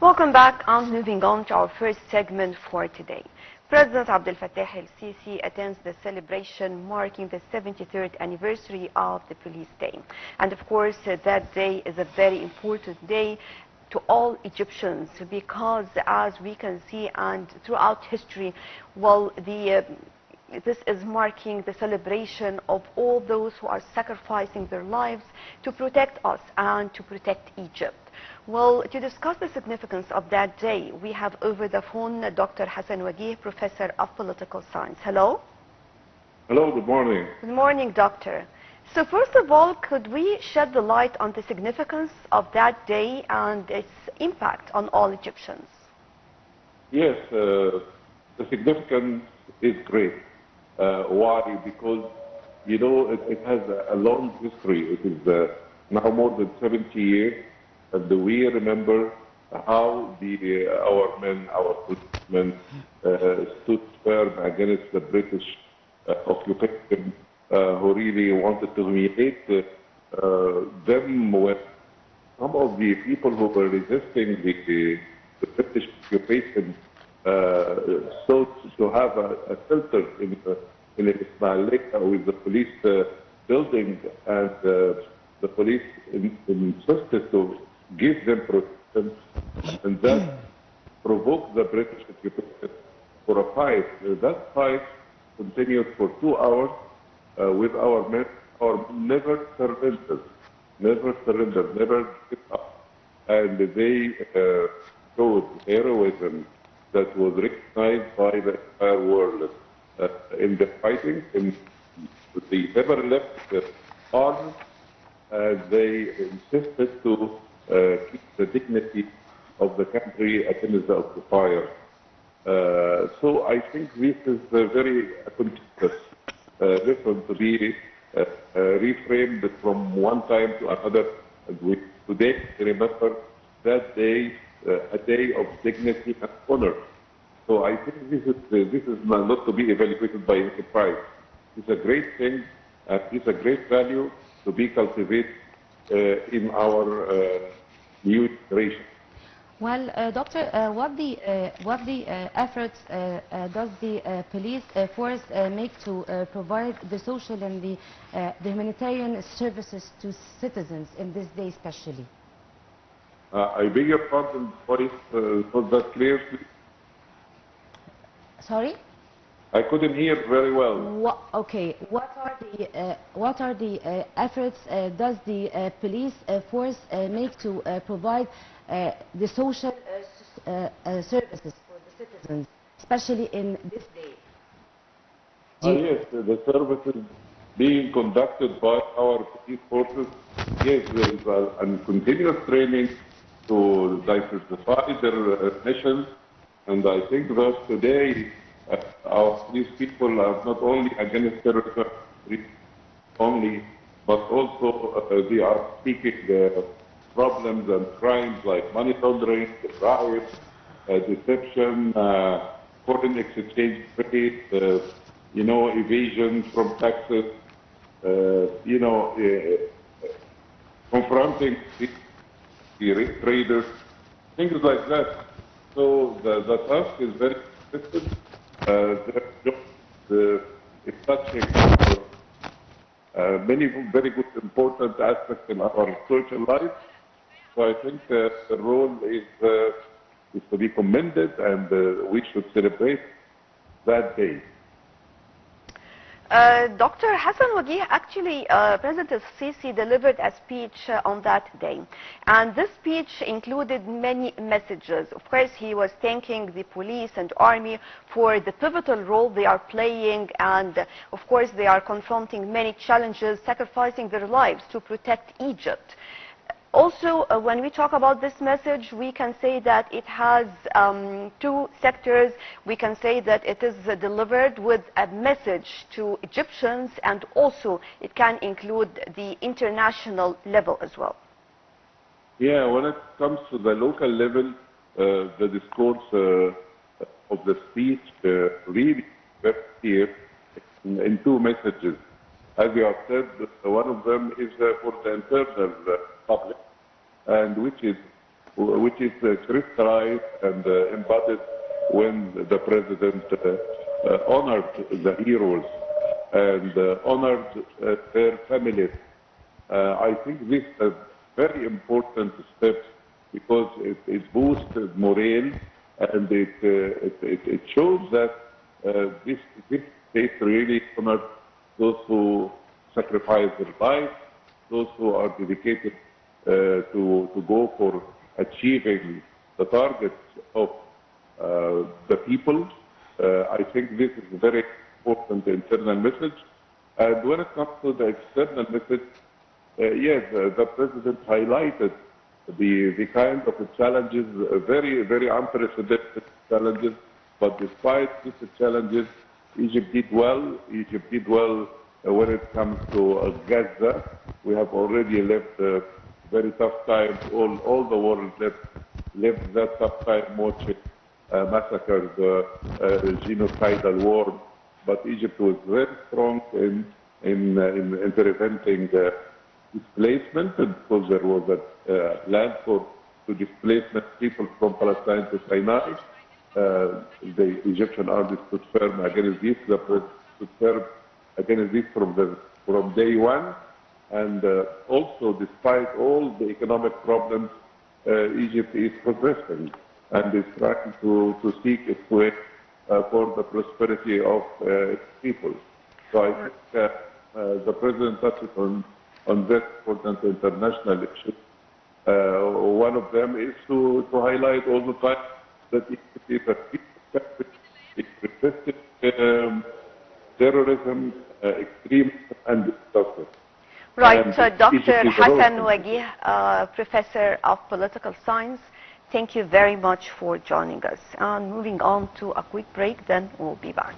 Welcome back, and moving on to our first segment for today. President Abdel Fattah el-Sisi attends the celebration marking the 73rd anniversary of the Police Day. And of course, that day is a very important day to all Egyptians because, as we can see, and throughout history, well, this is marking the celebration of all those who are sacrificing their lives to protect us and to protect Egypt. Well, to discuss the significance of that day, we have over the phone Dr. Hassan Wagih, Professor of Political Science. Hello? Hello, good morning. Good morning, Doctor. So first of all, could we shed the light on the significance of that day and its impact on all Egyptians? Yes, the significance is great. Why? Because, you know, it has a long history. It is now more than 70 years. And we remember how our men, our policemen, stood firm against the British occupation, who really wanted to humiliate them. When some of the people who were resisting the British occupation sought to have a shelter in Ismailia with the police building, and the police insisted to give them protection, and that provoked the British occupation for a fight. That fight continued for 2 hours with our men. Our never surrendered, never give up. And they showed heroism that was recognized by the entire world in the fighting. They never left the arms, and they insisted to keep the dignity of the country against the occupier. So I think this is a very contentious lesson to be reframed from one time to another. And we today remember that day, a day of dignity and honor. So I think this is not to be evaluated by any price. It's a great thing, and it's a great value to be cultivated in our new generation. Well, Doctor, what the efforts does the police force make to provide the social and the humanitarian services to citizens in this day especially? I beg your pardon, voice not that clear, please. Sorry? I couldn't hear very well. Okay. What are the efforts does the police force make to provide the social services for the citizens, especially in this day? Yes, the services being conducted by our police forces. Yes, there is a continuous training to diversify their missions, and I think that today our police people are not only against terrorism only, but also they are seeking problems and crimes like money laundering, bribes, deception, foreign exchange trade, evasion from taxes, confronting the traders, things like that. So the task is very consistent. It's touching many very good, important aspects in our social life. So I think the role is to be commended, and we should celebrate that day. Dr. Hassan Wagih, actually, President al-Sisi delivered a speech on that day. And this speech included many messages. Of course, he was thanking the police and army for the pivotal role they are playing. And, of course, they are confronting many challenges, sacrificing their lives to protect Egypt. Also, when we talk about this message, we can say that it has two sectors. We can say that it is delivered with a message to Egyptians, and also it can include the international level as well. Yeah, when it comes to the local level, the discourse of the speech really very clear in two messages. As you have said, one of them is for the internal public, and which is which is crystallized and embodied when the president honored the heroes and honored their families. I think this is a very important step because it boosts morale and it shows that this state really honors those who sacrifice their lives, those who are dedicated to go for achieving the targets of the people. I think this is a very important internal message. And when it comes to the external message, yes, the president highlighted the kind of challenges, very, very unprecedented challenges. But despite these challenges, Egypt did well. Egypt did well when it comes to Gaza. We have already left very tough times. All the world left that tough time watching massacres, genocidal war. But Egypt was very strong in preventing displacement, because there was a plan to displacement people from Palestine to Sinai. The Egyptian army stood firm against this. The president stood firm against this from day one. And also, despite all the economic problems, Egypt is progressing and is trying to seek its way for the prosperity of its people. So I think the president touched on very important international issues. One of them is to highlight all the time that Egypt is a peaceful country. It resisted terrorism, extremism, and disaster. Right, And Dr. Hassan Wagih, Professor of Political Science, thank you very much for joining us. And moving on to a quick break, then we'll be back.